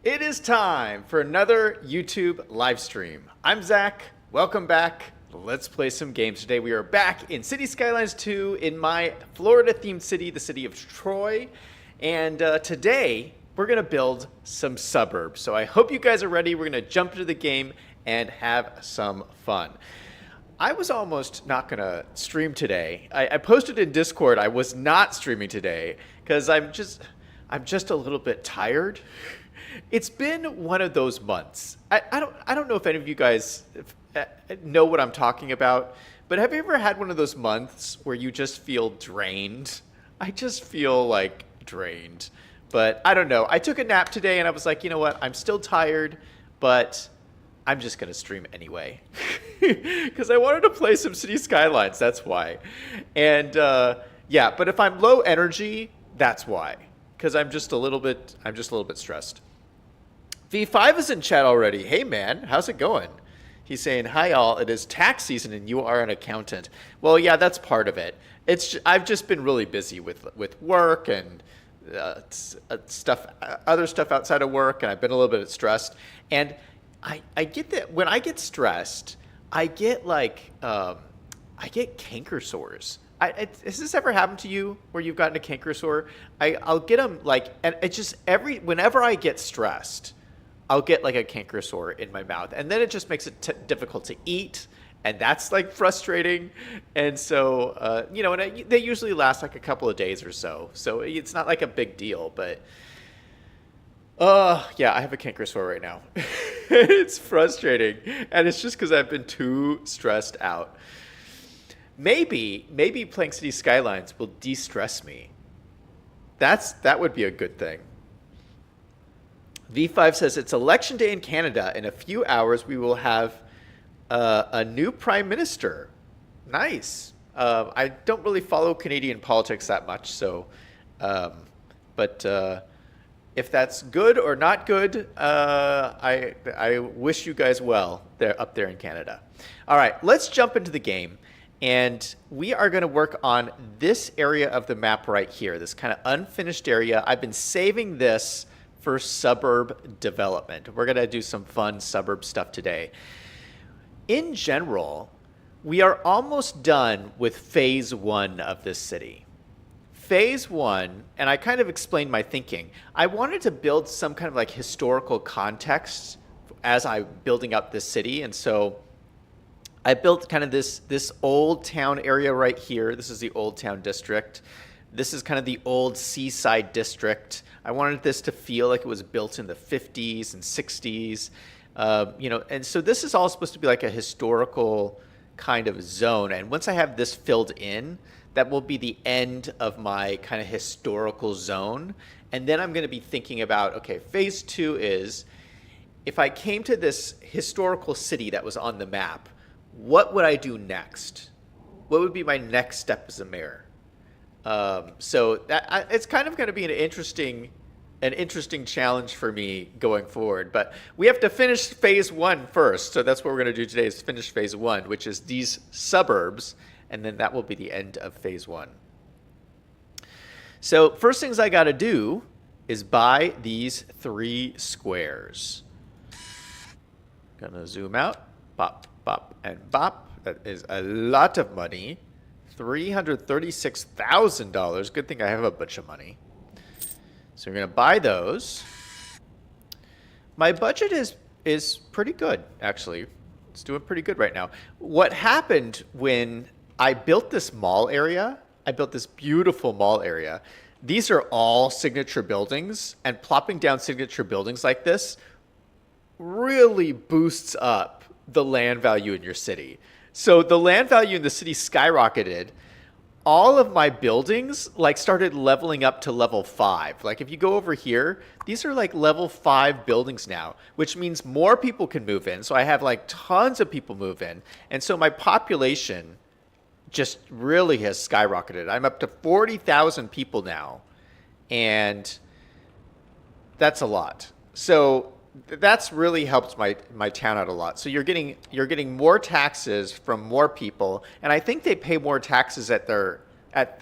It is time for another YouTube live stream. I'm Zach. Welcome back. Let's play some games today. We are back in Cities Skylines 2 in my Florida-themed city, the city of Troy. And today, we're going to build some suburbs. So I hope you guys are ready. We're going to jump into the game and have some fun. I was almost not going to stream today. I posted in Discord I was not streaming today because I'm just a little bit tired. It's been one of those months. I don't know if any of you guys know what I'm talking about, but have you ever had one of those months where you just feel drained? I just feel like drained. But I don't know. I took a nap today and I was like, you know what? I'm still tired, but I'm just going to stream anyway. Because I wanted to play some Cities Skylines. That's why. And yeah, but if I'm low energy, that's why. Because I'm just a little bit stressed. V5 is in chat already. Hey man, how's it going? He's saying, hi all, it is tax season and you are an accountant. Well, yeah, that's part of it. I've just been really busy with work and other stuff outside of work, and I've been a little bit stressed. And I get that when I get stressed, I get canker sores. Has this ever happened to you where you've gotten a canker sore? I'll get them and it's just whenever I get stressed, I'll get like a canker sore in my mouth, and then it just makes it difficult to eat, and that's like frustrating. And so, they usually last like a couple of days or so. So it's not like a big deal, but yeah, I have a canker sore right now. It's frustrating, and it's just because I've been too stressed out. Maybe playing Cities Skylines will de-stress me. That would be a good thing. V5 says it's election day in Canada. In a few hours, we will have a new prime minister. Nice. I don't really follow Canadian politics that much, so, but if that's good or not good, I wish you guys well up there in Canada. All right, let's jump into the game. And we are going to work on this area of the map right here, this kind of unfinished area. I've been saving this for suburb development. We're going to do some fun suburb stuff today. In general, we are almost done with phase 1 of this city. Phase 1, and I kind of explained my thinking. I wanted to build some kind of like historical context as I'm building up this city, and so I built kind of this old town area right here. This is the Old Town District. This is kind of the old seaside district. I wanted this to feel like it was built in the 50s and 60s. And so this is all supposed to be like a historical kind of zone. And once I have this filled in, that will be the end of my kind of historical zone. And then I'm going to be thinking about, okay, phase 2 is, if I came to this historical city that was on the map, what would I do next? What would be my next step as a mayor? So it's kind of going to be an interesting challenge for me going forward. But we have to finish phase 1 first. So that's what we're going to do today, is finish phase 1, which is these suburbs, and then that will be the end of phase 1. So first things I got to do is buy these 3 squares. Gonna zoom out, bop, bop, and bop. That is a lot of money. $336,000. Good thing I have a bunch of money. So we're going to buy those. My budget is pretty good, actually. It's doing pretty good right now. What happened when I built this mall area, I built this beautiful mall area. These are all signature buildings, and plopping down signature buildings like this really boosts up the land value in your city. So the land value in the city skyrocketed. All of my buildings started leveling up to level 5. Like if you go over here, these are like level 5 buildings now, which means more people can move in. So I have like tons of people move in. And so my population just really has skyrocketed. I'm up to 40,000 people now. And that's a lot. So that's really helped my town out a lot. So you're getting more taxes from more people, and I think they pay more taxes at the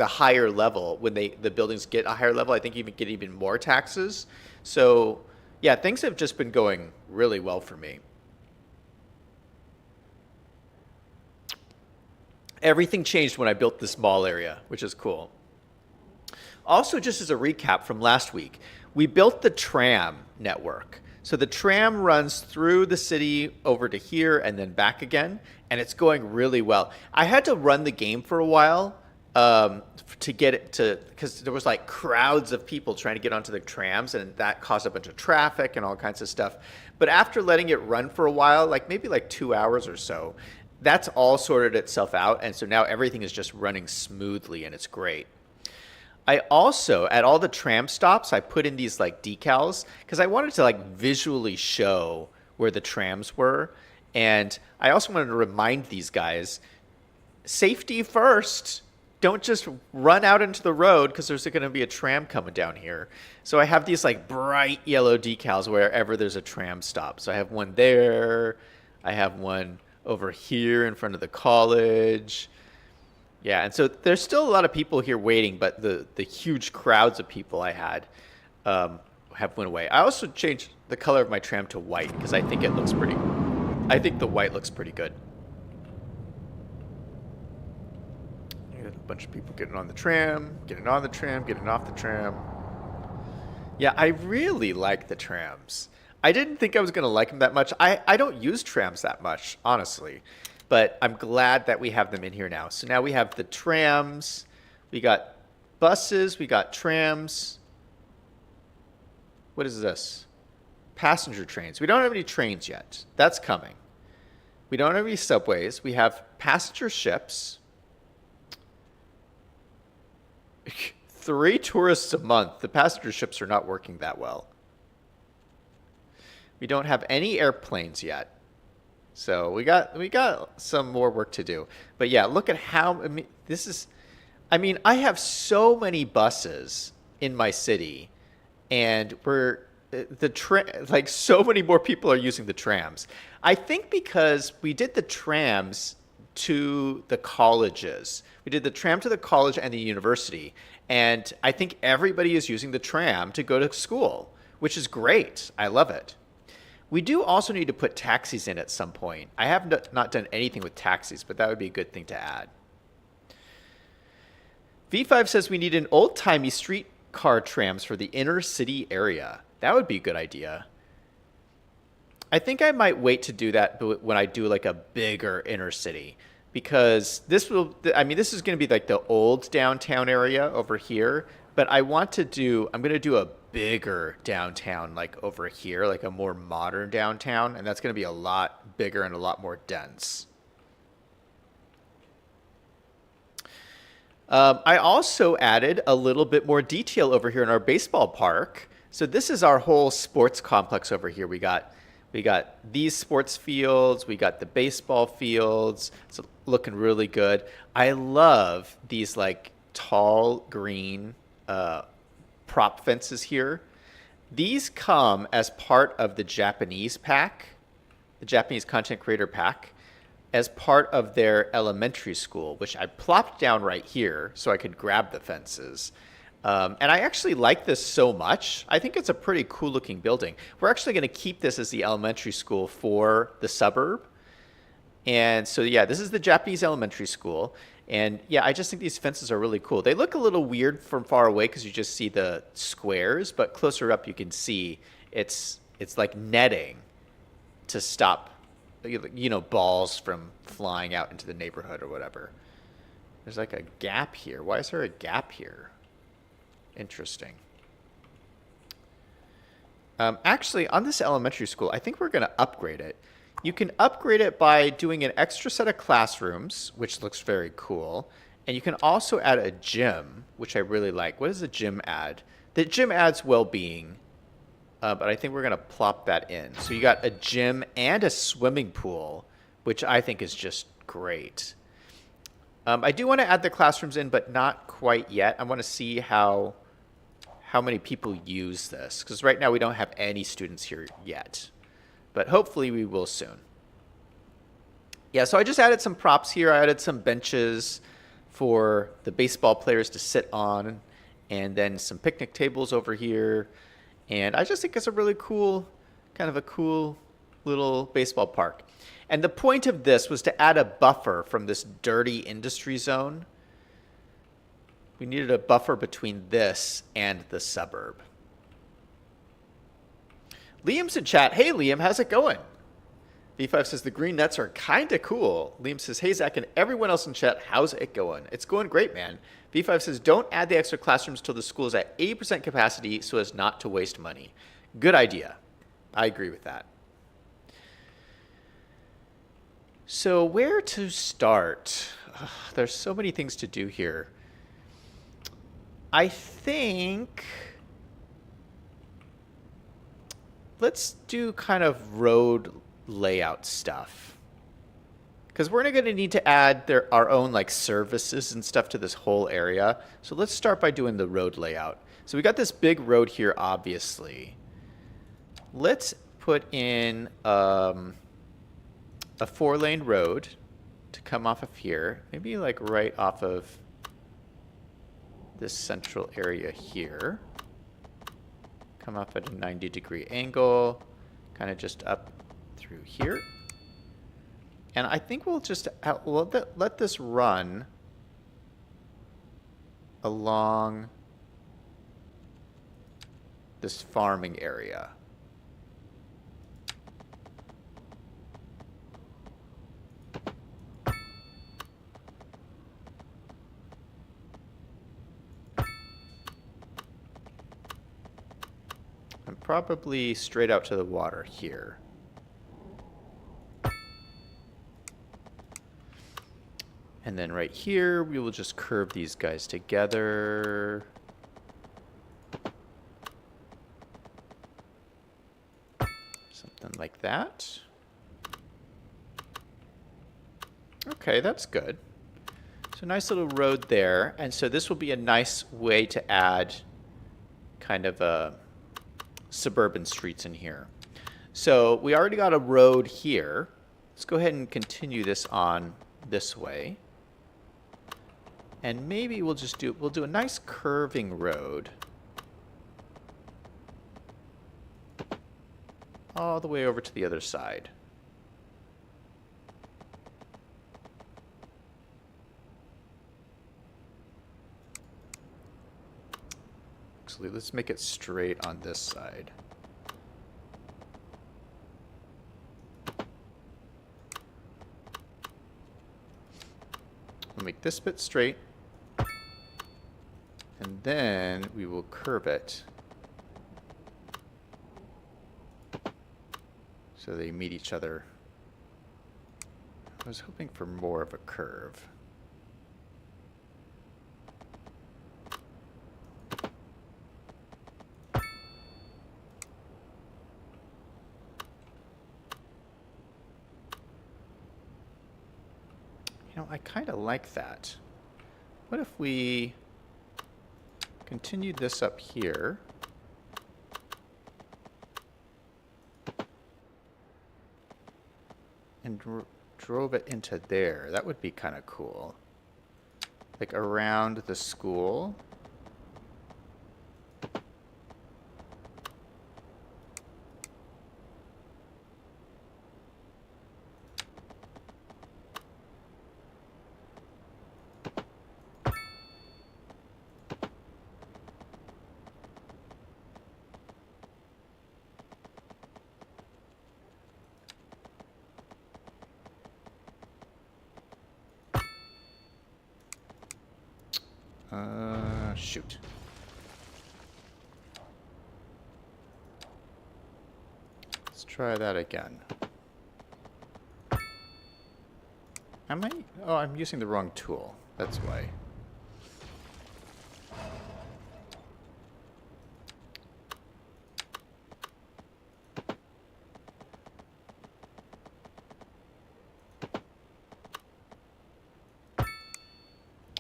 higher level when the buildings get a higher level. I think you get even more taxes. So Yeah, things have just been going really well for me. Everything changed when I built this mall area, which is cool. Also, just as a recap from last week, we built the tram network. So the tram runs through the city over to here and then back again, and it's going really well. I had to run the game for a while to get it to, because there was like crowds of people trying to get onto the trams, and that caused a bunch of traffic and all kinds of stuff. But after letting it run for a while, like maybe like 2 hours or so, that's all sorted itself out, and so now everything is just running smoothly, and it's great. I also, at all the tram stops, I put in these like decals because I wanted to like visually show where the trams were. And I also wanted to remind these guys, safety first. Don't just run out into the road because there's going to be a tram coming down here. So I have these like bright yellow decals wherever there's a tram stop. So I have one there. I have one over here in front of the college. Yeah, and so there's still a lot of people here waiting, but the huge crowds of people I had have went away. I also changed the color of my tram to white because I think it looks pretty. I think the white looks pretty good. A bunch of people getting on the tram, getting on the tram, getting off the tram. Yeah, I really like the trams. I didn't think I was going to like them that much. I don't use trams that much, honestly. But I'm glad that we have them in here now. So now we have the trams, we got buses, we got trams. What is this? Passenger trains. We don't have any trains yet. That's coming. We don't have any subways. We have passenger ships. 3 tourists a month. The passenger ships are not working that well. We don't have any airplanes yet. So we got some more work to do. But yeah, look at how, I have so many buses in my city, and like so many more people are using the trams. I think because we did the trams to the colleges. We did the tram to the college and the university, and I think everybody is using the tram to go to school, which is great. I love it. We do also need to put taxis in at some point. I have not done anything with taxis, but that would be a good thing to add. V5 says we need an old-timey streetcar trams for the inner city area. That would be a good idea. I think I might wait to do that when I do like a bigger inner city, because this is going to be like the old downtown area over here, but I'm going to do a bigger downtown like over here, like a more modern downtown, and that's going to be a lot bigger and a lot more dense. I also added a little bit more detail over here in our baseball park. So this is our whole sports complex over here. We got these sports fields, we got the baseball fields. It's looking really good. I love these like tall green prop fences here. These come as part of the Japanese pack, the Japanese content creator pack, as part of their elementary school, which I plopped down right here so I could grab the fences. And I actually like this so much. I think it's a pretty cool looking building. We're actually going to keep this as the elementary school for the suburb. And so, yeah, this is the Japanese elementary school. And yeah, I just think these fences are really cool. They look a little weird from far away because you just see the squares, but closer up you can see it's like netting to stop, balls from flying out into the neighborhood or whatever. There's like a gap here. Why is there a gap here? Interesting. Actually, on this elementary school, I think we're going to upgrade it. You can upgrade it by doing an extra set of classrooms, which looks very cool. And you can also add a gym, which I really like. What does the gym add? The gym adds well-being, but I think we're going to plop that in. So you got a gym and a swimming pool, which I think is just great. I do want to add the classrooms in, but not quite yet. I want to see how many people use this, because right now we don't have any students here yet. But hopefully we will soon. Yeah, so I just added some props here. I added some benches for the baseball players to sit on, and then some picnic tables over here. And I just think it's a really cool, kind of a cool little baseball park. And the point of this was to add a buffer from this dirty industry zone. We needed a buffer between this and the suburb. Liam's in chat. Hey, Liam, how's it going? V5 says the green nets are kind of cool. Liam says, hey, Zach, and everyone else in chat, how's it going? It's going great, man. V5 says, don't add the extra classrooms till the school is at 80% capacity so as not to waste money. Good idea. I agree with that. So where to start? Ugh, there's so many things to do here. I think let's do kind of road layout stuff, because we're going to need to add our own like services and stuff to this whole area. So let's start by doing the road layout. So we got this big road here, obviously. Let's put in a 4-lane road to come off of here, maybe like right off of this central area here. Come up at a 90-degree angle, kind of just up through here. And I think we'll just let this run along this farming area. And probably straight out to the water here. And then right here, we will just curve these guys together. Something like that. Okay, that's good. So nice little road there. And so this will be a nice way to add kind of a suburban streets in here. So we already got a road here. Let's go ahead and continue this on this way. And maybe we'll do a nice curving road all the way over to the other side. Actually, let's make it straight on this side. We'll make this bit straight. And then we will curve it so they meet each other. I was hoping for more of a curve. You know, I kind of like that. What if we continued this up here? And drove it into there. That would be kind of cool. Like around the school. Shoot. Let's try that again. Am I? Oh, I'm using the wrong tool. That's why.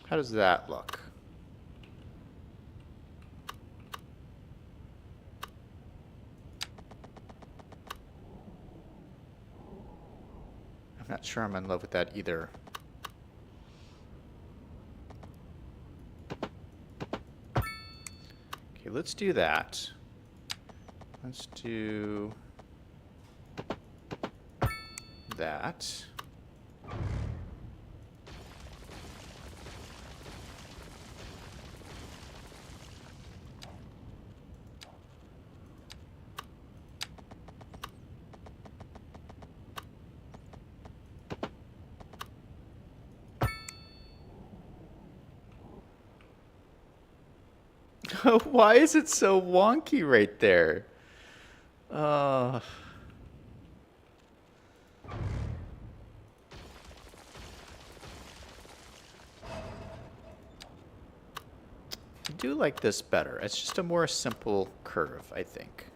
How does that look? I'm not sure I'm in love with that either. Okay, let's do that. Let's do that. Why is it so wonky right there? Uh, I do like this better. It's just a more simple curve, I think.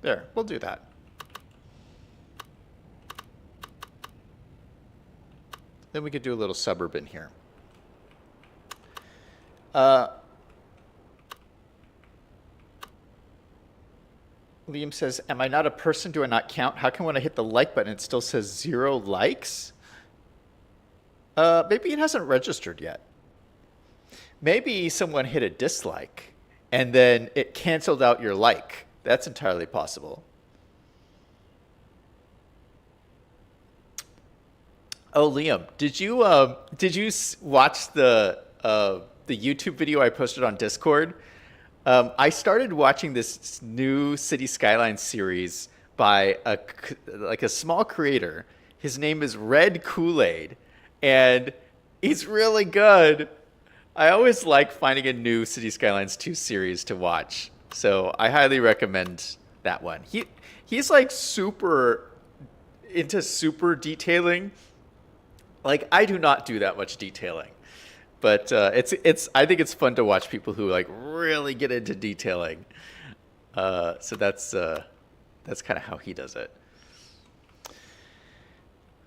There, we'll do that. Then we could do a little suburb in here. Liam says, am I not a person? Do I not count? How come when I hit the like button, it still says 0 likes? Maybe it hasn't registered yet. Maybe someone hit a dislike and then it canceled out your like. That's entirely possible. Oh, Liam, did you watch the YouTube video I posted on Discord? I started watching this new Cities Skylines series by a small creator. His name is Red Kool-Aid, and he's really good. I always like finding a new Cities Skylines 2 series to watch. So I highly recommend that one. He's like super into super detailing. Like I do not do that much detailing, but it's I think it's fun to watch people who like really get into detailing. So that's kind of how he does it.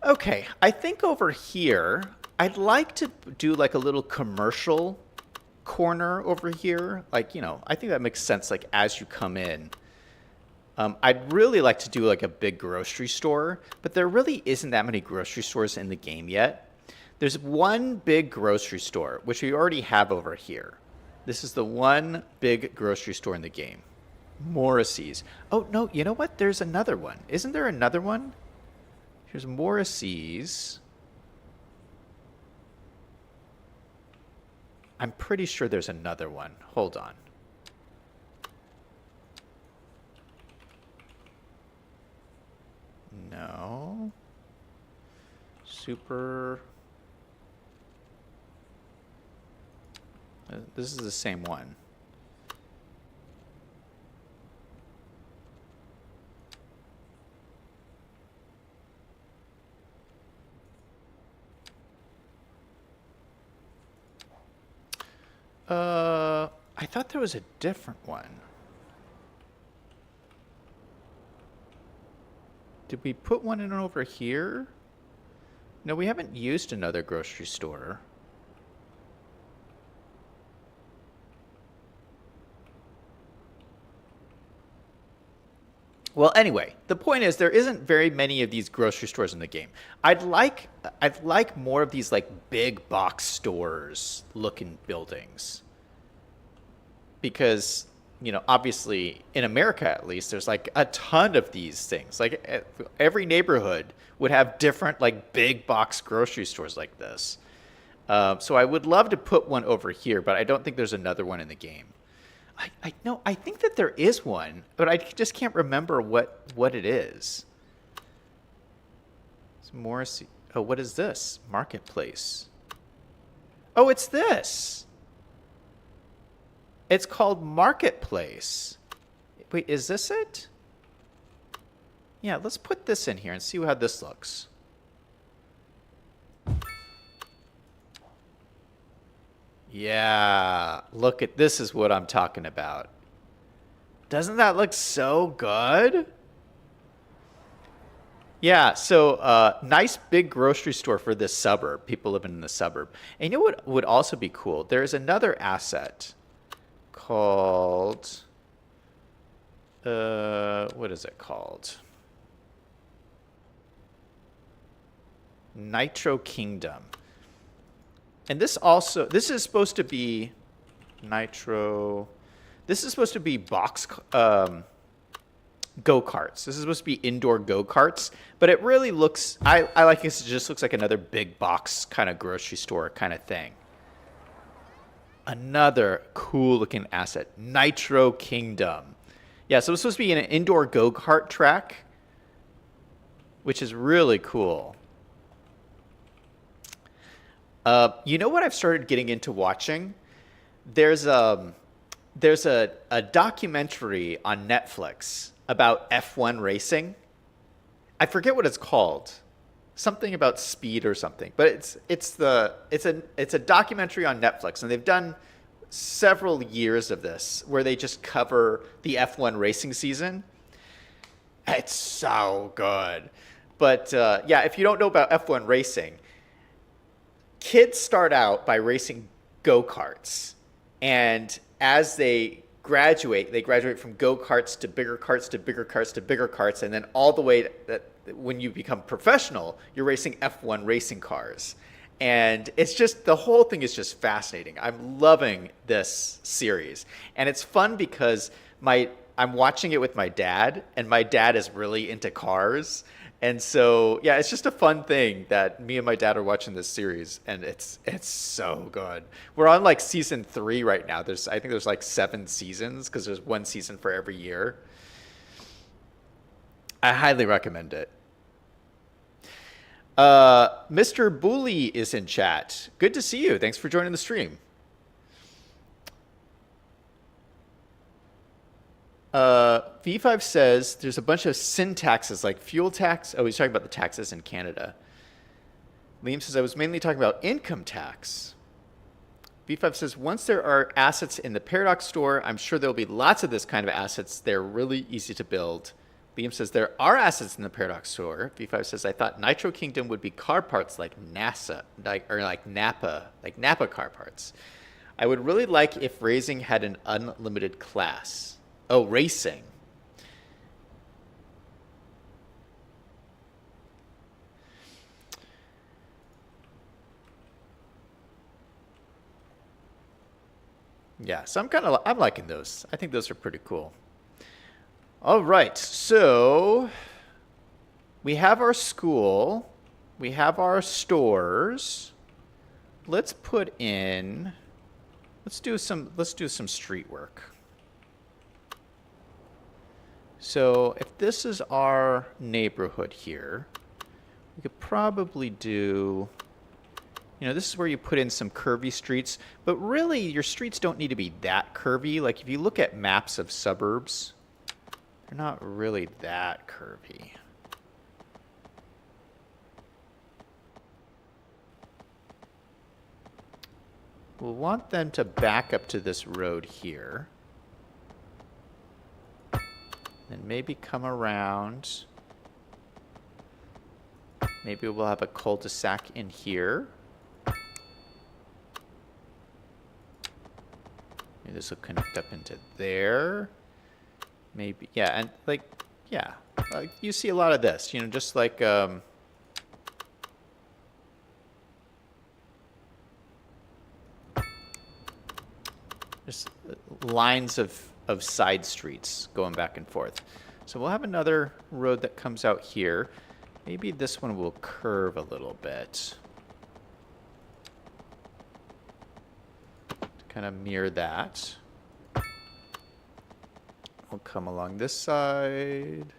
Okay, I think over here I'd like to do like a little commercial corner over here. Like, you know, I think that makes sense, like as you come in. I'd really like to do like a big grocery store, but there really isn't that many grocery stores in the game yet. There's one big grocery store, which we already have over here. This is the one big grocery store in the game. Morrissey's. Oh, no, you know what? There's another one. Isn't there another one? Here's Morrissey's. I'm pretty sure there's another one. Hold on. No. Super. This is the same one. I thought there was a different one. Did we put one in over here? No, we haven't used another grocery store. Well, anyway, the point is there isn't very many of these grocery stores in the game. I'd like more of these like big box stores looking buildings. Because, you know, obviously in America at least there's like a ton of these things. Like every neighborhood would have different like big box grocery stores like this. So I would love to put one over here, but I don't think there's another one in the game. I think that there is one, but I just can't remember what it is. It's Morrissey. Oh, what is this? Marketplace. Oh, it's this. It's called Marketplace. Wait, is this it? Yeah, let's put this in here and see how this looks. Yeah, look at this is what I'm talking about. Doesn't that look so good? Yeah, so nice big grocery store for this suburb, people living in the suburb. And you know what would also be cool? There's another asset called, what is it called? Nitro Kingdom. And this is supposed to be Nitro, this is supposed to be go-karts. This is supposed to be indoor go-karts, but it really looks, I like this, it just looks like another big box kind of grocery store kind of thing. Another cool looking asset, Nitro Kingdom. Yeah, so it's supposed to be an indoor go-kart track, which is really cool. You know what I've started getting into watching? There's a documentary on Netflix about F1 racing. I forget what it's called. Something about speed or something. But it's a documentary on Netflix, and they've done several years of this where they just cover the F1 racing season. It's so good. But yeah, if you don't know about F1 racing, kids start out by racing go-karts, and as they graduate from go-karts to bigger carts to bigger carts to bigger carts, and then all the way when you become professional, you're racing F1 racing cars. And it's just, the whole thing is just fascinating. I'm loving this series. And it's fun because I'm watching it with my dad, and my dad is really into cars. And so, yeah, it's just a fun thing that me and my dad are watching this series, and it's so good. We're on like season 3 right now. I think there's like 7 seasons because there's one season for every year. I highly recommend it. Mr. Bully is in chat. Good to see you. Thanks for joining the stream. V5 says there's a bunch of sin taxes like fuel tax. Oh, he's talking about the taxes in Canada. Liam says I was mainly talking about income tax. V5 says once there are assets in the Paradox store, I'm sure there'll be lots of this kind of assets. They're really easy to build. Liam says there are assets in the Paradox store. V5 says I thought Nitro Kingdom would be car parts like NASA, like Napa car parts. I would really like if racing had an unlimited class. Oh, racing. Yeah, so I'm liking those. I think those are pretty cool. All right, so we have our school, we have our stores. Let's do some street work. So if this is our neighborhood here, we could probably do, this is where you put in some curvy streets, but really your streets don't need to be that curvy. Like if you look at maps of suburbs, they're not really that curvy. We'll want them to back up to this road here. And maybe come around. Maybe we'll have a cul-de-sac in here. Maybe this will connect up into there. Maybe, yeah, and like, yeah. You see a lot of this, just like, just lines of side streets going back and forth. So we'll have another road that comes out here. Maybe this one will curve a little bit to kind of mirror that. We'll come along this side.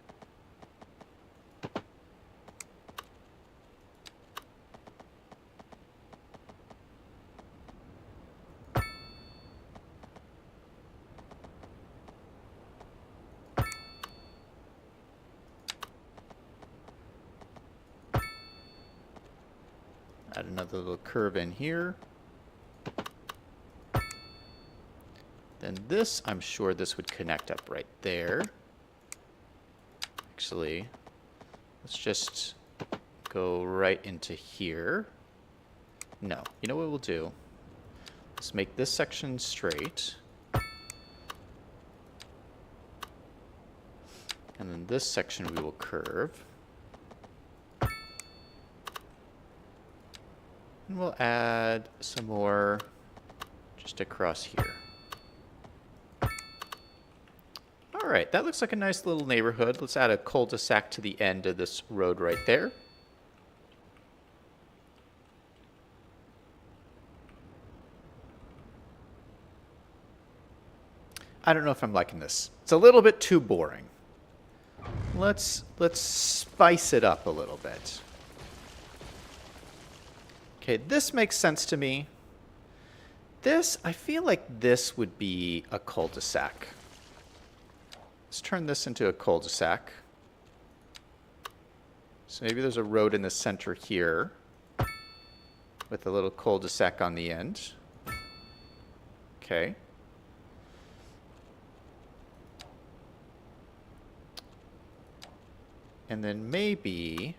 Add another little curve in here. Then this, I'm sure this would connect up right there. Actually, Let's just go right into here. No, you know what we'll do? Let's make this section straight. And then this section we will curve. And we'll add some more just across here. All right, that looks like a nice little neighborhood. Let's add a cul-de-sac to the end of this road right there. I don't know if I'm liking this. It's a little bit too boring. Let's spice it up a little bit. Okay, this makes sense to me. This, I feel like this would be a cul-de-sac. Let's turn this into a cul-de-sac. So maybe there's a road in the center here with a little cul-de-sac on the end. Okay. And then maybe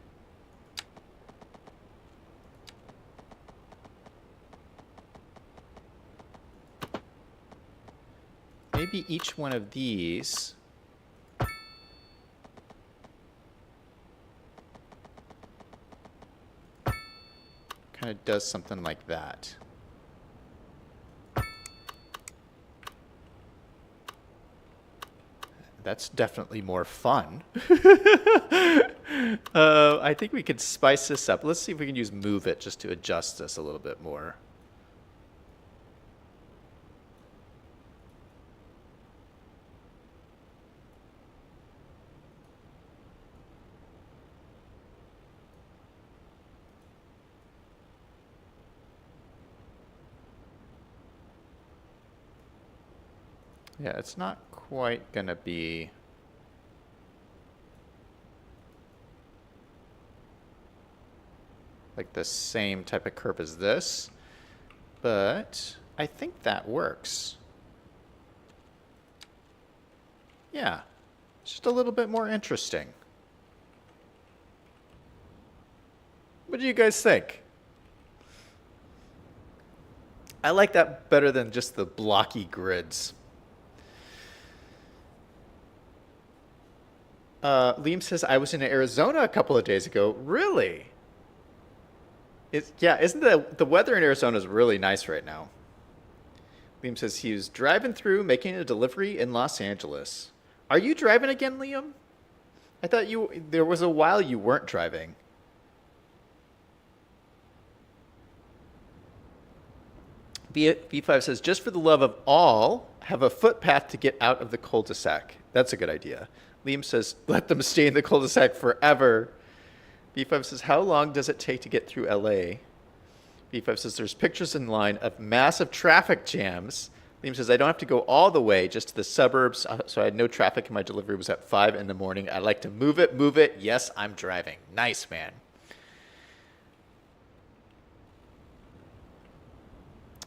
each one of these kind of does something like that. That's definitely more fun. I think we could spice this up. Let's see if we can use Move It just to adjust this a little bit more. Yeah, it's not quite gonna be like the same type of curve as this, but I think that works. Yeah, it's just a little bit more interesting. What do you guys think? I like that better than just the blocky grids. Liam says, I was in Arizona a couple of days ago. Really? Yeah, isn't the weather in Arizona is really nice right now? Liam says he was driving through, making a delivery in Los Angeles. Are you driving again, Liam? I thought there was a while you weren't driving. B5 says, just for the love of all, have a footpath to get out of the cul-de-sac. That's a good idea. Liam says, let them stay in the cul-de-sac forever. B5 says, how long does it take to get through LA? B5 says, there's pictures in line of massive traffic jams. Liam says, I don't have to go all the way, just to the suburbs, so I had no traffic and my delivery was at 5 in the morning. I'd like to move it, move it. Yes, I'm driving. Nice, man.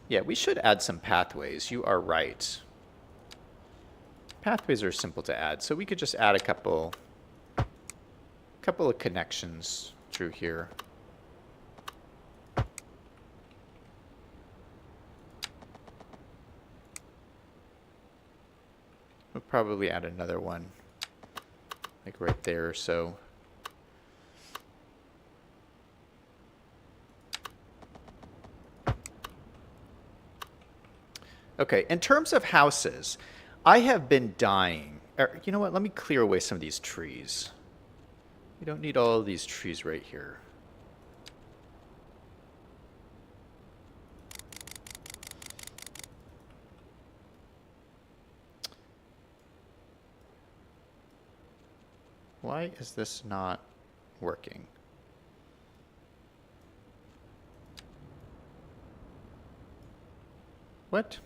Yeah, we should add some pathways. You are right. Pathways are simple to add, so we could just add a couple of connections through here. We'll probably add another one, like right there or so. Okay, in terms of houses, I have been dying. You know what? Let me clear away some of these trees. We don't need all of these trees right here. Why is this not working? What?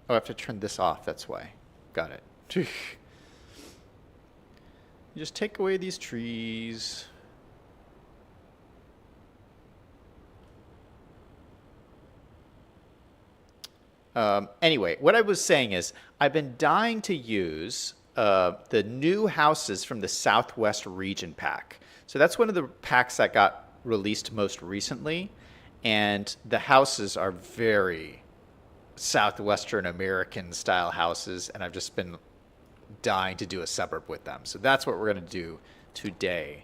Oh, I have to turn this off, that's why. Got it. You just take away these trees. Anyway, what I was saying is, I've been dying to use the new houses from the Southwest region pack. So that's one of the packs that got released most recently, and the houses are very Southwestern American style houses, and I've just been dying to do a suburb with them. So that's what we're going to do today.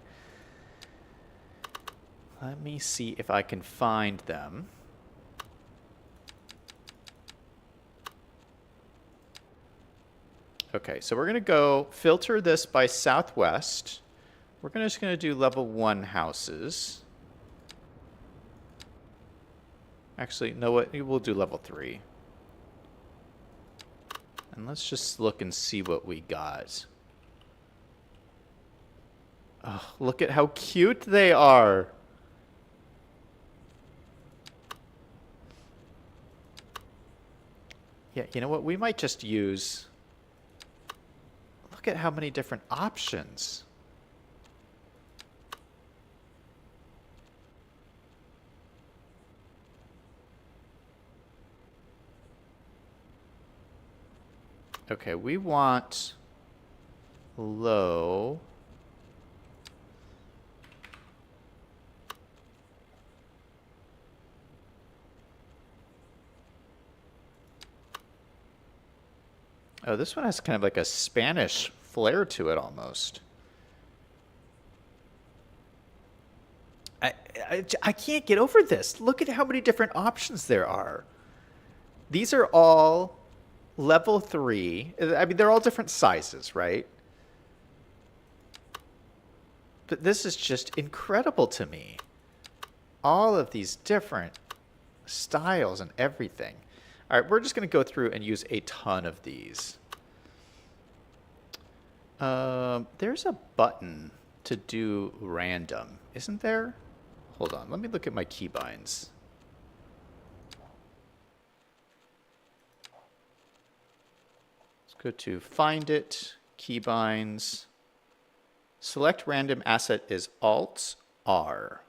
Let me see if I can find them. Okay, so we're going to go filter this by Southwest. We're just going to do level 1 houses. Actually, no, what? We'll do level 3. And let's just look and see what we got. Oh, look at how cute they are. Yeah, you know what? We might just use... Look at how many different options. Okay, we want low. Oh, this one has kind of like a Spanish flair to it almost. I can't get over this. Look at how many different options there are. These are all level 3. I mean, they're all different sizes, right? But this is just incredible to me. All of these different styles and everything. All right, we're just going to go through and use a ton of these. There's a button to do random, isn't there? Hold on, let me look at my keybinds. Let's go to Find It, Keybinds. Select random asset is Alt-R.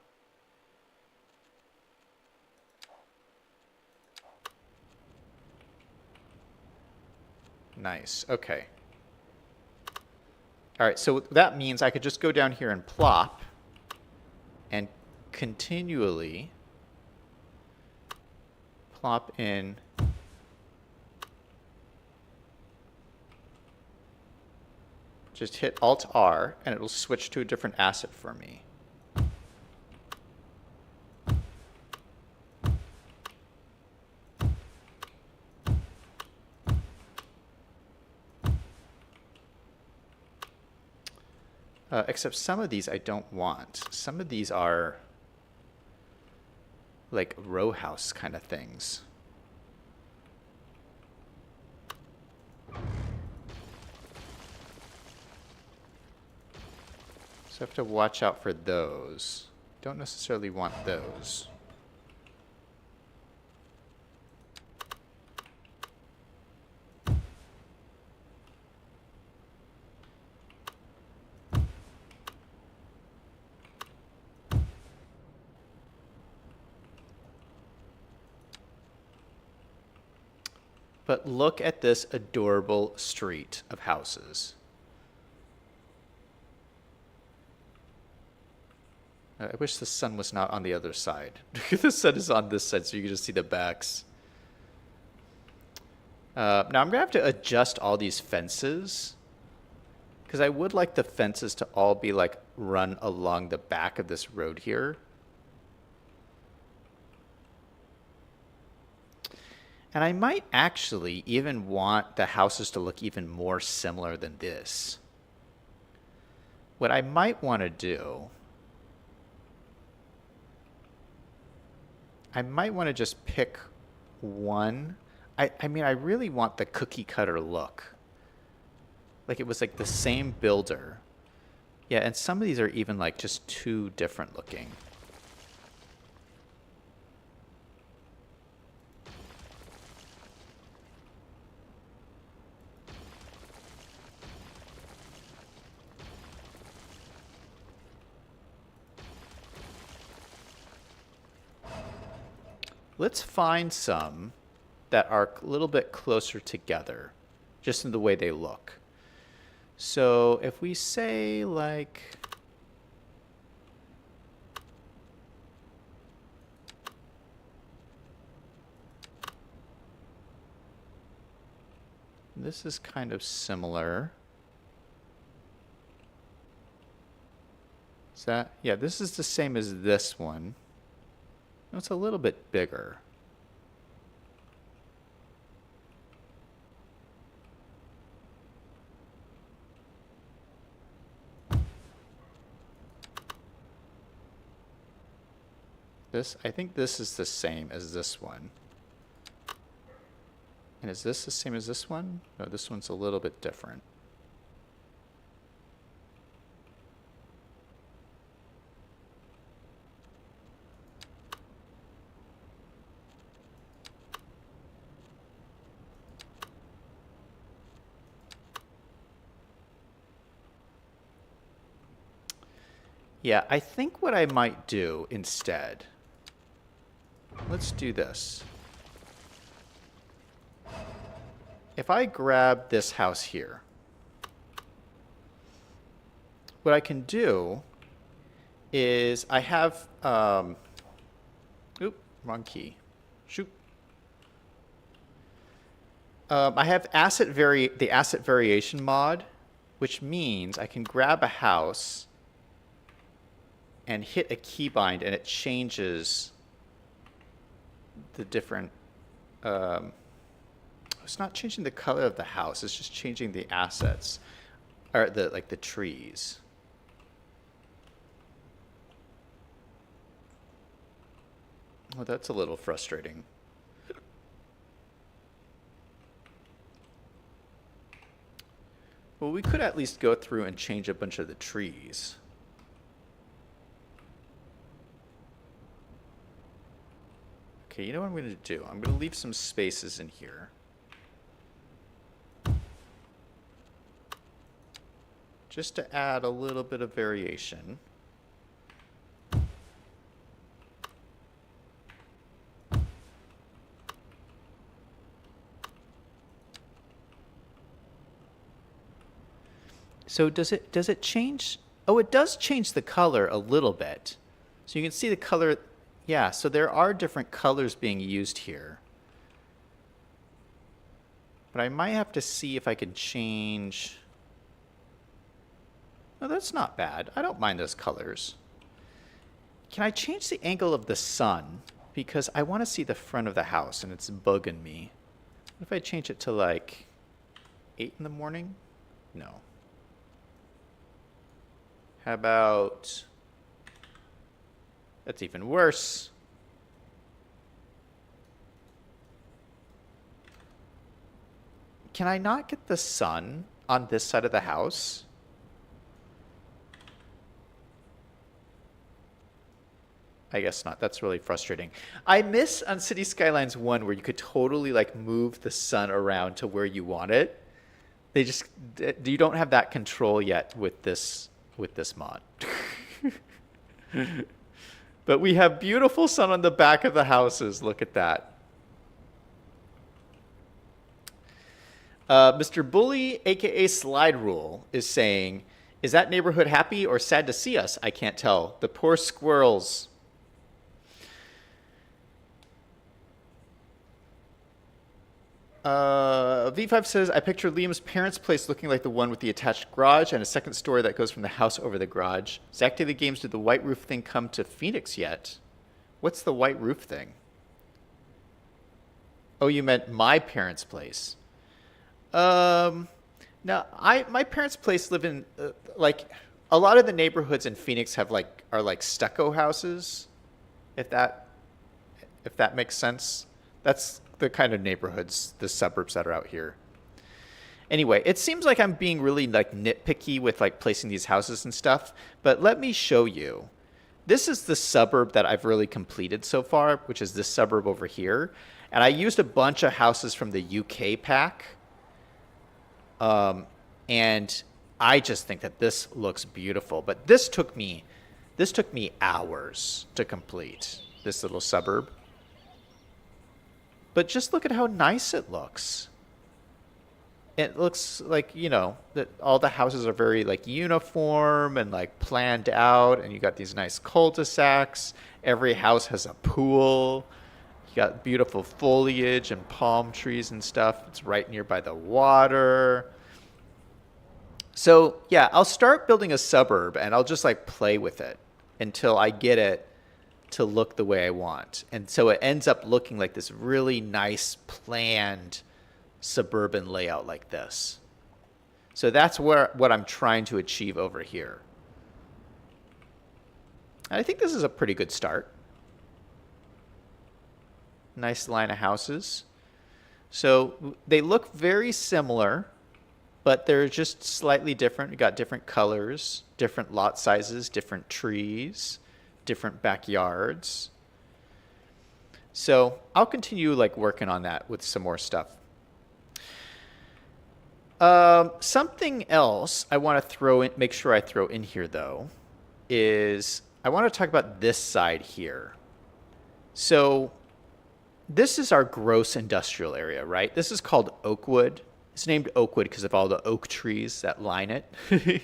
Nice, okay. All right, so that means I could just go down here and plop and continually plop in just hit Alt-R and it will switch to a different asset for me. Except some of these I don't want. Some of these are like row house kind of things. So I have to watch out for those. Don't necessarily want those. But look at this adorable street of houses. I wish the sun was not on the other side. The sun is on this side, so you can just see the backs. Now I'm going to have to adjust all these fences, because I would like the fences to all be like run along the back of this road here. And I might actually even want the houses to look even more similar than this. What I might want to do, I might want to just pick one. I mean, I really want the cookie cutter look. Like it was like the same builder. Yeah, and some of these are even like just too different looking. Let's find some that are a little bit closer together, just in the way they look. So if we say like, this is kind of similar. Is that, yeah, this is the same as this one. It's a little bit bigger. I think this is the same as this one. And is this the same as this one? No, this one's a little bit different. Yeah, I think what I might do instead, let's do this. If I grab this house here, what I can do is I have, oop, wrong key. Shoot. I have the asset variation mod, which means I can grab a house and hit a keybind, and it changes the different. It's not changing the color of the house; it's just changing the assets, or the trees. Well, that's a little frustrating. Well, we could at least go through and change a bunch of the trees. Okay, you know what I'm going to do? I'm going to leave some spaces in here. Just to add a little bit of variation. So does it change? Oh, it does change the color a little bit. So you can see the color. Yeah, so there are different colors being used here. But I might have to see if I can change. No, that's not bad. I don't mind those colors. Can I change the angle of the sun? Because I want to see the front of the house and it's bugging me. What if I change it to like 8 in the morning? No. How about, that's even worse. Can I not get the sun on this side of the house? I guess not. That's really frustrating. I miss on Cities Skylines 1 where you could totally like move the sun around to where you want it. You don't have that control yet with this mod. But we have beautiful sun on the back of the houses. Look at that. Mr. Bully, aka Slide Rule, is saying, is that neighborhood happy or sad to see us? I can't tell. The poor squirrels. V5 says, I picture Liam's parents' place looking like the one with the attached garage and a second story that goes from the house over the garage. Zach Daily Games, did the white roof thing come to Phoenix yet? What's the white roof thing? Oh, you meant my parents' place. No, my parents' place live in, like, a lot of the neighborhoods in Phoenix are like stucco houses, if that makes sense. That's the kind of neighborhoods, the suburbs that are out here. Anyway, it seems like I'm being really like nitpicky with like placing these houses and stuff, but let me show you. This is the suburb that I've really completed so far, which is this suburb over here. And I used a bunch of houses from the UK pack. And I just think that this looks beautiful, but this took me hours to complete, this little suburb. But just look at how nice it looks. it looks like, you know, that all the houses are very like uniform and like planned out, and you got these nice cul-de-sacs. Every house has a pool. You got beautiful foliage and palm trees and stuff. It's right nearby the water. So yeah, I'll start building a suburb and I'll just like play with it until I get it to look the way I want. And so it ends up looking like this really nice planned suburban layout like this. So that's what I'm trying to achieve over here. And I think this is a pretty good start. Nice line of houses. So they look very similar, but they're just slightly different. You got different colors, different lot sizes, different trees, different backyards. So I'll continue like working on that with some more stuff. Something else I want to throw in, make sure I throw in here though, is I want to talk about this side here. So this is our gross industrial area, right? This is called Oakwood. It's named Oakwood because of all the oak trees that line it.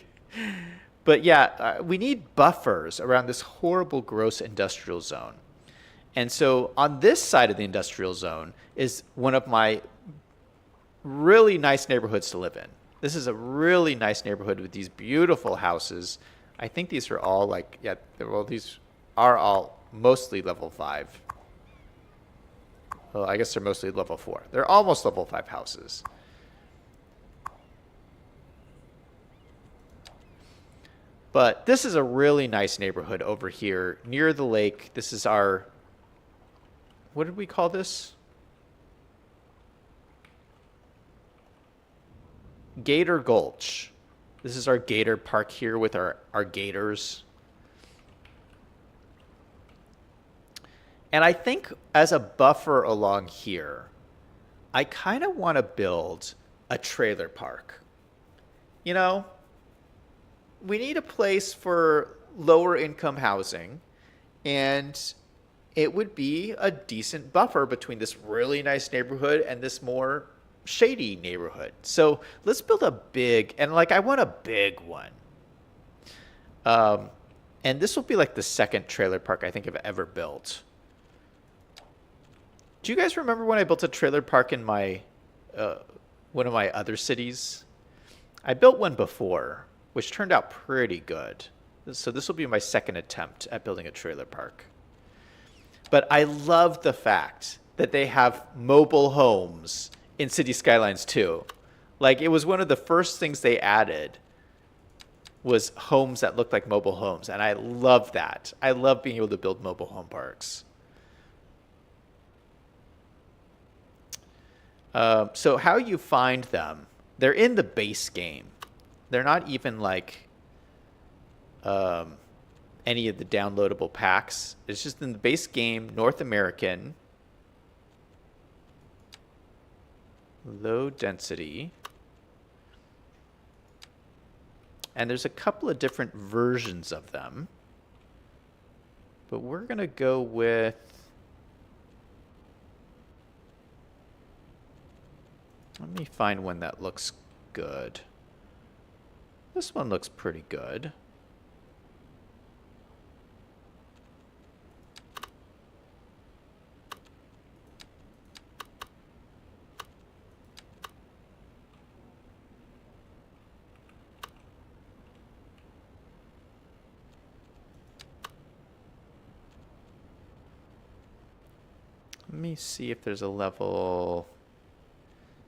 But yeah, we need buffers around this horrible gross industrial zone. And so on this side of the industrial zone is one of my really nice neighborhoods to live in. This is a really nice neighborhood with these beautiful houses. I think these are all like, yeah, well, these are all mostly level 5. Well, I guess they're mostly level 4. They're almost level 5 houses. But this is a really nice neighborhood over here near the lake. This is our, what did we call this? Gator Gulch. This is our gator park here with our gators. And I think as a buffer along here, I kind of want to build a trailer park. You know, we need a place for lower income housing, and it would be a decent buffer between this really nice neighborhood and this more shady neighborhood. So let's build a big, and like I want a big one. And this will be like the second trailer park I think I've ever built. Do you guys remember when I built a trailer park in my one of my other cities? I built one before, which turned out pretty good. So this will be my second attempt at building a trailer park. But I love the fact that they have mobile homes in Cities Skylines too. Like, it was one of the first things they added was homes that looked like mobile homes. And I love that. I love being able to build mobile home parks. So how you find them, they're in the base game. They're not even like any of the downloadable packs. It's just in the base game, North American, low density. And there's a couple of different versions of them. But we're going to go with, let me find one that looks good. This one looks pretty good. Let me see if there's a level.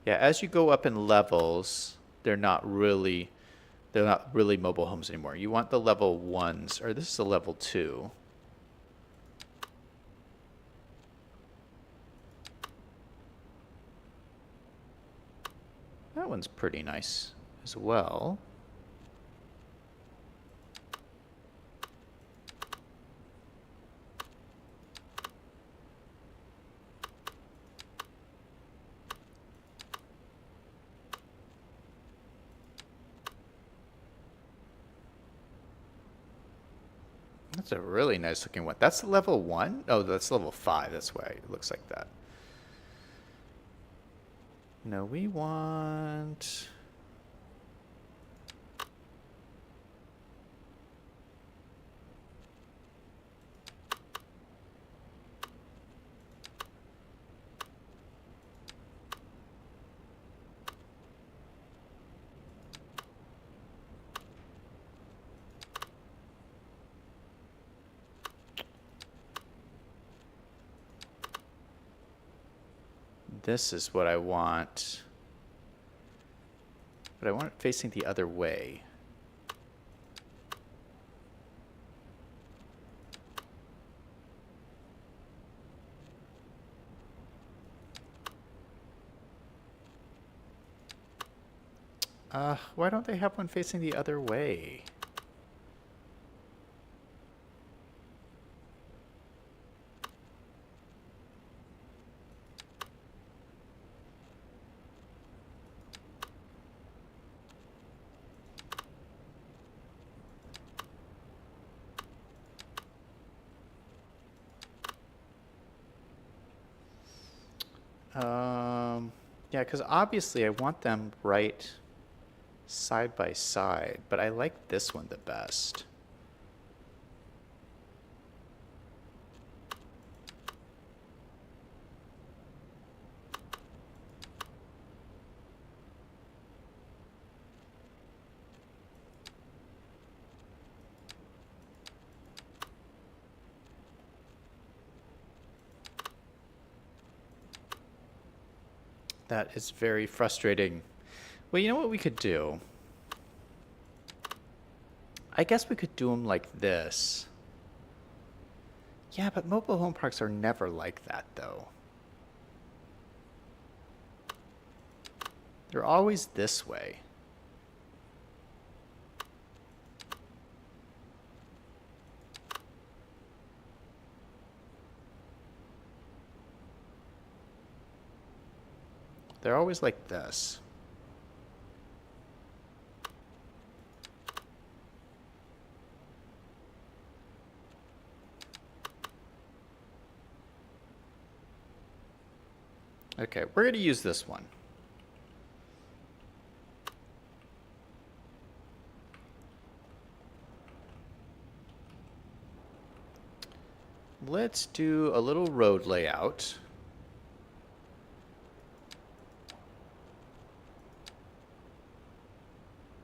Yeah, as you go up in levels, they're not really mobile homes anymore. You want the level 1s, or this is a level 2. That one's pretty nice as well. That's a really nice looking one. That's level 1? Oh, that's level 5. That's why it looks like that. No, we want... This is what I want. But I want it facing the other way. Why don't they have one facing the other way? Yeah, because obviously I want them right side by side, but I like this one the best. That is very frustrating. Well, you know what we could do? I guess we could do them like this. Yeah, but mobile home parks are never like that, though. They're always this way. They're always like this. Okay, we're going to use this one. Let's do a little road layout.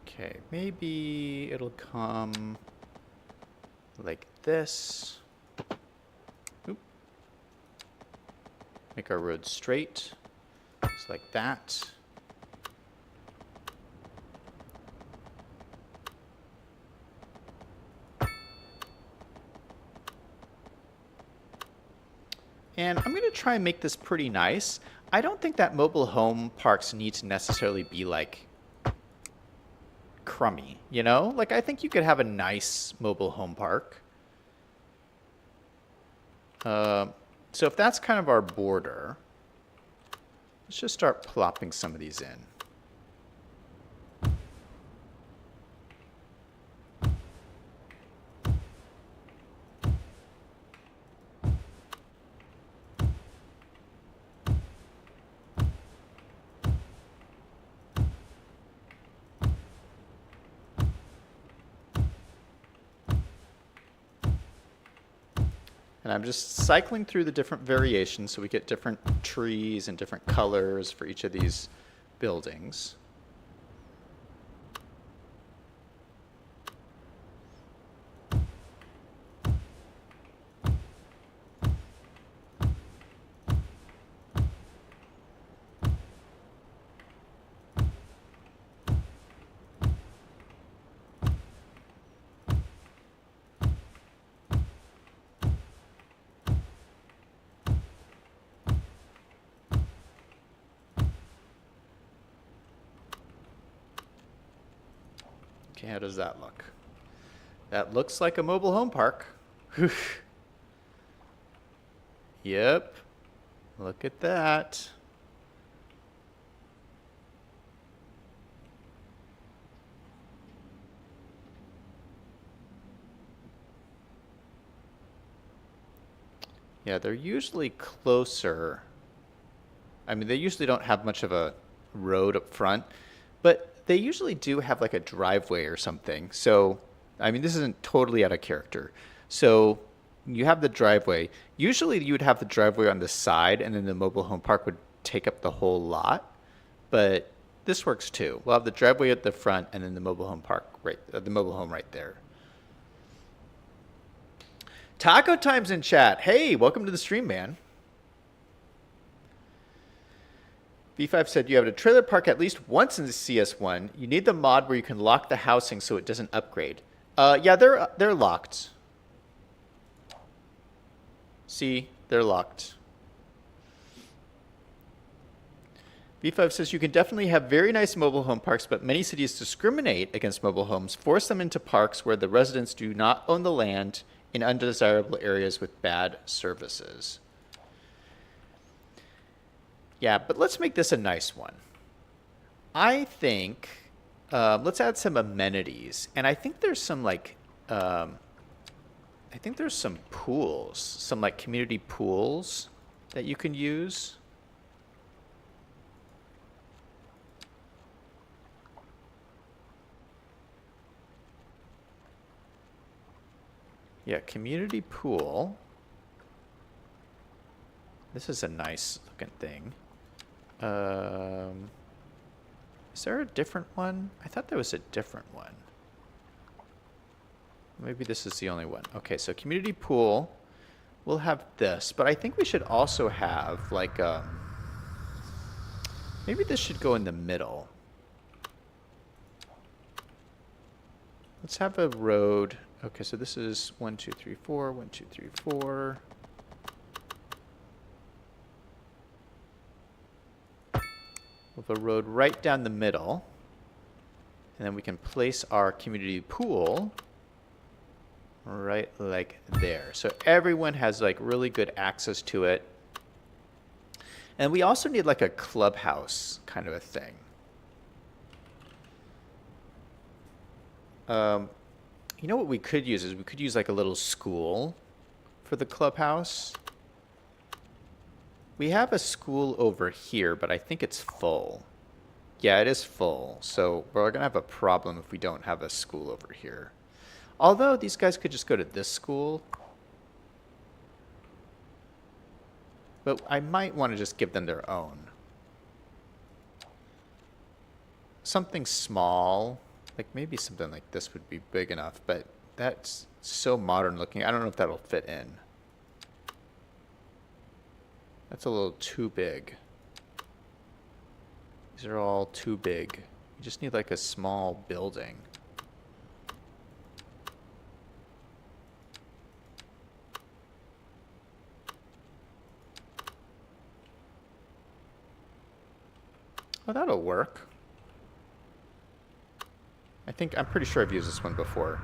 Okay, maybe it'll come like this. Oop. Make our road straight, just like that. And I'm going to try and make this pretty nice. I don't think that mobile home parks need to necessarily be like crummy, you know? Like, I think you could have a nice mobile home park. So if that's kind of our border, let's just start plopping some of these in. And I'm just cycling through the different variations so we get different trees and different colors for each of these buildings. Okay, how does that look? That looks like a mobile home park. Yep. Look at that. Yeah, they're usually closer. I mean, they usually don't have much of a road up front, but they usually do have like a driveway or something. So, I mean, this isn't totally out of character. So you have the driveway. Usually you would have the driveway on the side and then the mobile home park would take up the whole lot. But this works too. We'll have the driveway at the front and then the mobile home park the mobile home right there. Taco Time's in chat. Hey, welcome to the stream, man. B5 said you have a trailer park at least once in the CS1. You need the mod where you can lock the housing so it doesn't upgrade. Yeah, they're locked. See, they're locked. B5 says you can definitely have very nice mobile home parks, but many cities discriminate against mobile homes, force them into parks where the residents do not own the land in undesirable areas with bad services. Yeah, but let's make this a nice one. I think, let's add some amenities. And I think there's some like, I think there's some pools, some like community pools that you can use. Yeah, community pool. This is a nice looking thing. Is there a different one? I thought there was a different one. Maybe this is the only one. Okay, so community pool. We'll have this, but I think we should also have like maybe this should go in the middle. Let's have a road. Okay, so this is 1, 2, 3, 4, 1, 2, 3, 4. With a road right down the middle. And then we can place our community pool right like there. So everyone has like really good access to it. And we also need like a clubhouse kind of a thing. You know what we could use is we could use like a little school for the clubhouse. We have a school over here, but I think it's full. Yeah, it is full. So we're going to have a problem if we don't have a school over here. Although these guys could just go to this school. But I might want to just give them their own. Something small. Like maybe something like this would be big enough, but that's so modern looking. I don't know if that'll fit in. That's a little too big. These are all too big. You just need like a small building. Oh, that'll work. I'm pretty sure I've used this one before.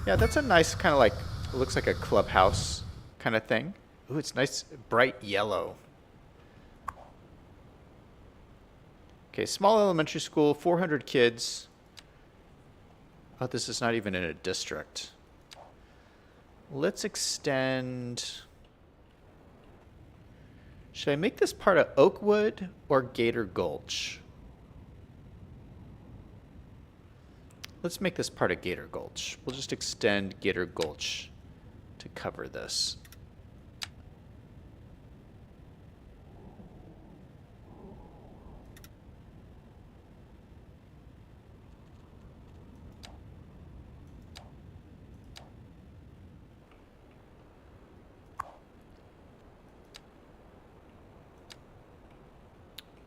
Yeah, that's a nice kind of like, it looks like a clubhouse kind of thing. Ooh, it's nice, bright yellow. Okay, small elementary school, 400 kids. Oh, this is not even in a district. Let's extend. Should I make this part of Oakwood or Gator Gulch? Let's make this part of Gator Gulch. We'll just extend Gator Gulch to cover this.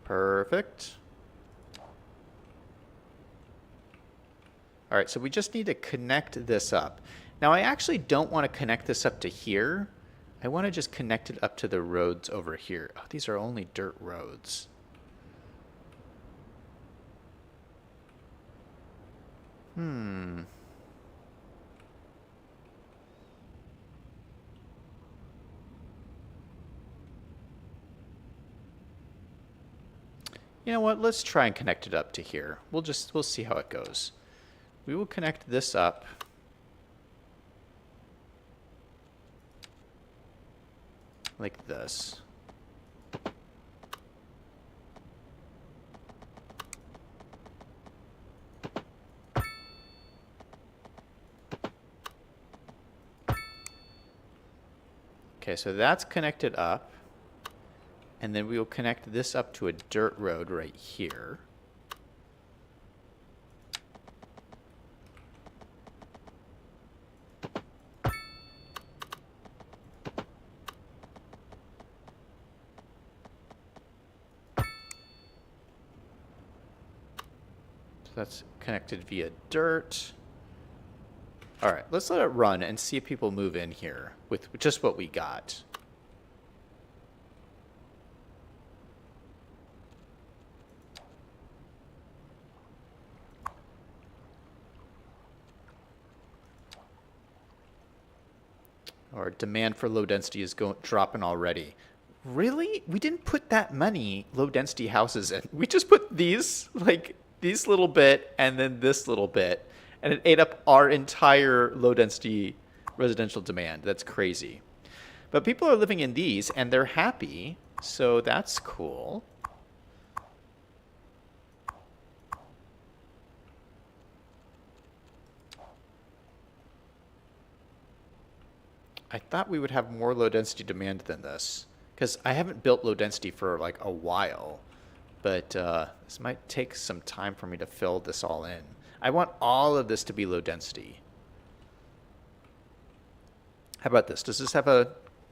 Perfect. All right, so we just need to connect this up. Now, I actually don't want to connect this up to here. I want to just connect it up to the roads over here. Oh, these are only dirt roads. You know what? Let's try and connect it up to here. We'll see how it goes. We will connect this up. Like this. Okay, so that's connected up. And then we will connect this up to a dirt road right here. So that's connected via dirt. All right, let's let it run and see if people move in here with just what we got. Our demand for low density is dropping already. Really? We didn't put that many low density houses in. We just put these, like these little bit and then this little bit. And it ate up our entire low density residential demand. That's crazy. But people are living in these and they're happy. So that's cool. I thought we would have more low density demand than this, because I haven't built low density for like a while, but this might take some time for me to fill this all in. I want all of this to be low density. How about this? Does this have a...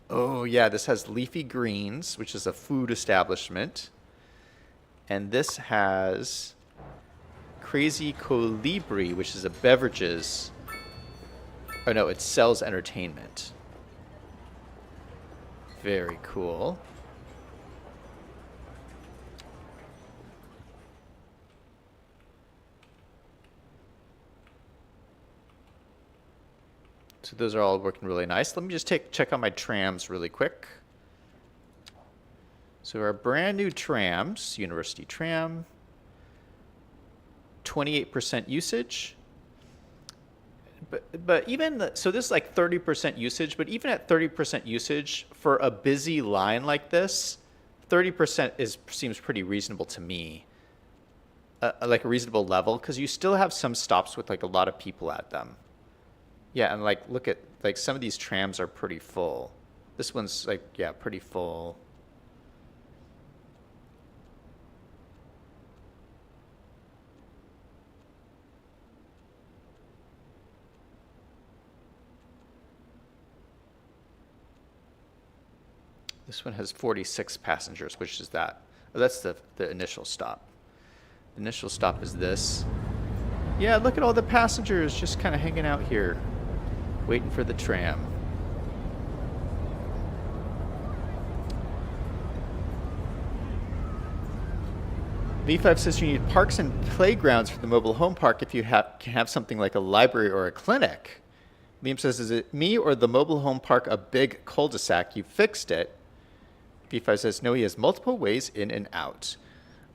Oh yeah, this has Leafy Greens, which is a food establishment. And this has Crazy Colibri, which is a beverages... Oh no, it sells entertainment. Very cool. So those are all working really nice. Let me just check on my trams really quick. So our brand new trams, University Tram, 28% usage. But even so this is like 30% usage, but even at 30% usage for a busy line like this, 30% seems pretty reasonable to me. Like a reasonable level, because you still have some stops with like a lot of people at them. Yeah, and like look at like some of these trams are pretty full. This one's like, yeah, pretty full. This one has 46 passengers, which is that. Oh, that's the initial stop. The initial stop is this. Yeah, look at all the passengers just kind of hanging out here, waiting for the tram. V5 says you need parks and playgrounds for the mobile home park if you can have something like a library or a clinic. Meme says, is it me or the mobile home park a big cul-de-sac? You fixed it. V5 says, no, he has multiple ways in and out.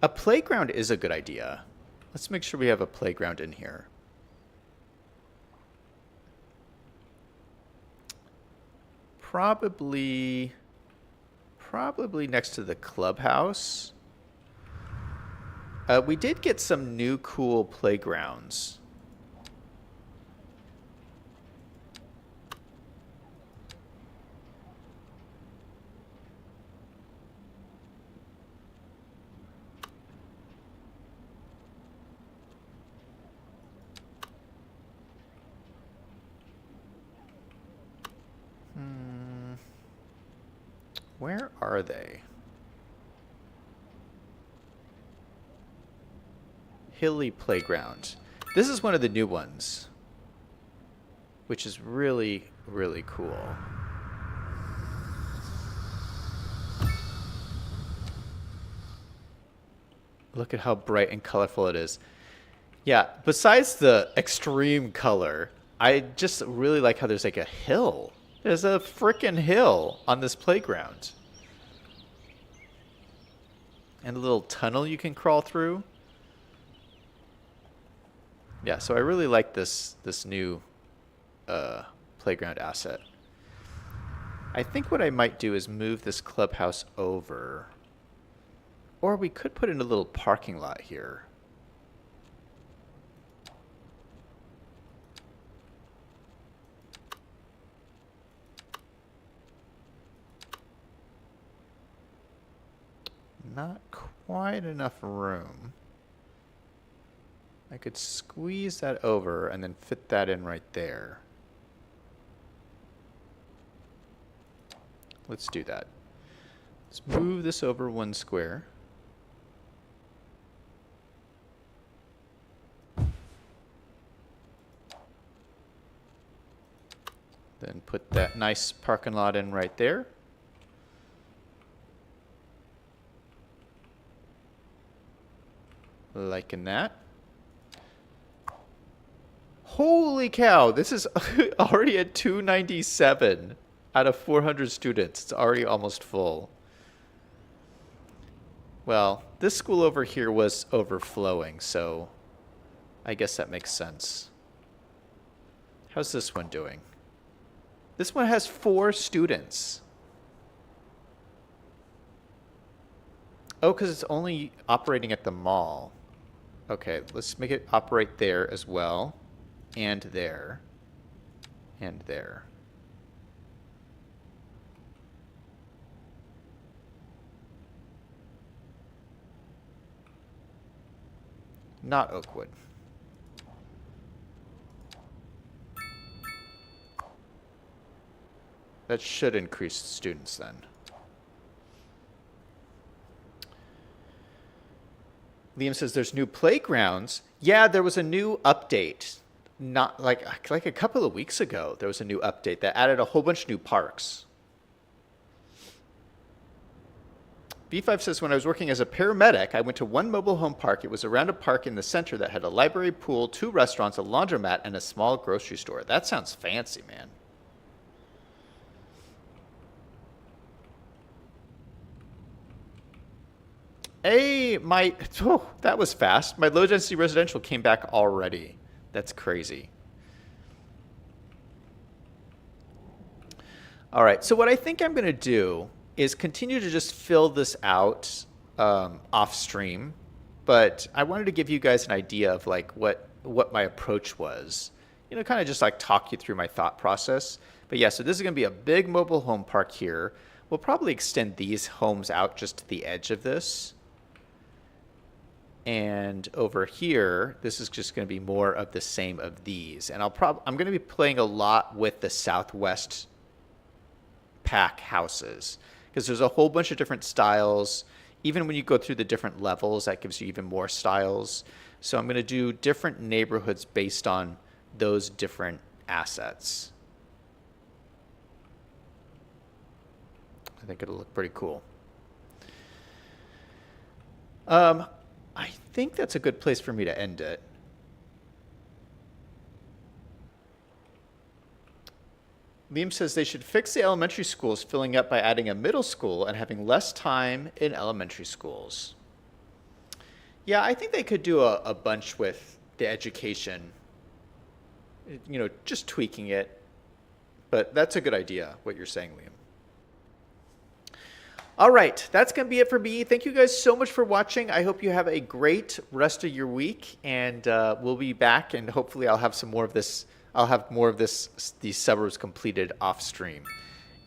A playground is a good idea. Let's make sure we have a playground in here. Probably next to the clubhouse. We did get some new cool playgrounds. Where are they? Hilly Playground. This is one of the new ones, which is really, really cool. Look at how bright and colorful it is. Yeah, besides the extreme color, I just really like how there's like a hill. There's a frickin' hill on this playground. And a little tunnel you can crawl through. Yeah, so I really like this new playground asset. I think what I might do is move this clubhouse over. Or we could put in a little parking lot here. not quite enough room. I could squeeze that over and then fit that in right there. Let's do that. Let's move this over 1 square. Then put that nice parking lot in right there. Liking that. Holy cow, this is already at 297 out of 400 students. It's already almost full. Well, this school over here was overflowing, so I guess that makes sense. How's this one doing? This one has 4 students. Oh, because it's only operating at the mall. Okay, let's make it operate there as well. And there. And there. Not Oakwood. That should increase students then. Liam says there's new playgrounds. Yeah, there was a new update. Not like a couple of weeks ago, there was a new update that added a whole bunch of new parks. B5 says, when I was working as a paramedic, I went to one mobile home park. It was around a park in the center that had a library, pool, 2 restaurants, a laundromat, and a small grocery store. That sounds fancy, man. Hey, that was fast. My low density residential came back already. That's crazy. All right, so what I think I'm going to do is continue to just fill this out off stream, but I wanted to give you guys an idea of like what my approach was. You know, kind of just like talk you through my thought process. But yeah, so this is going to be a big mobile home park here. We'll probably extend these homes out just to the edge of this. And over here, this is just going to be more of the same of these. And I'm going to be playing a lot with the Southwest pack houses because there's a whole bunch of different styles. Even when you go through the different levels, that gives you even more styles. So I'm going to do different neighborhoods based on those different assets. I think it'll look pretty cool. I think that's a good place for me to end it. Liam says they should fix the elementary schools filling up by adding a middle school and having less time in elementary schools. Yeah, I think they could do a bunch with the education, you know, just tweaking it. But that's a good idea, what you're saying, Liam. All right, that's going to be it for me. Thank you guys so much for watching. I hope you have a great rest of your week, and we'll be back, and hopefully I'll have some more of this. I'll have more of these suburbs completed off stream.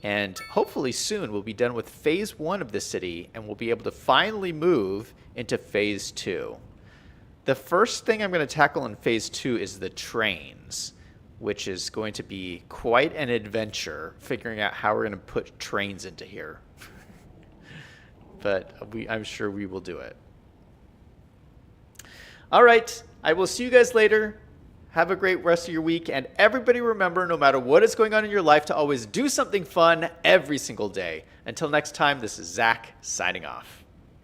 And hopefully soon we'll be done with phase 1 of the city, and we'll be able to finally move into phase 2. The first thing I'm going to tackle in phase 2 is the trains, which is going to be quite an adventure figuring out how we're going to put trains into here. But I'm sure we will do it. All right, I will see you guys later. Have a great rest of your week. And everybody remember, no matter what is going on in your life, to always do something fun every single day. Until next time, this is Zach signing off.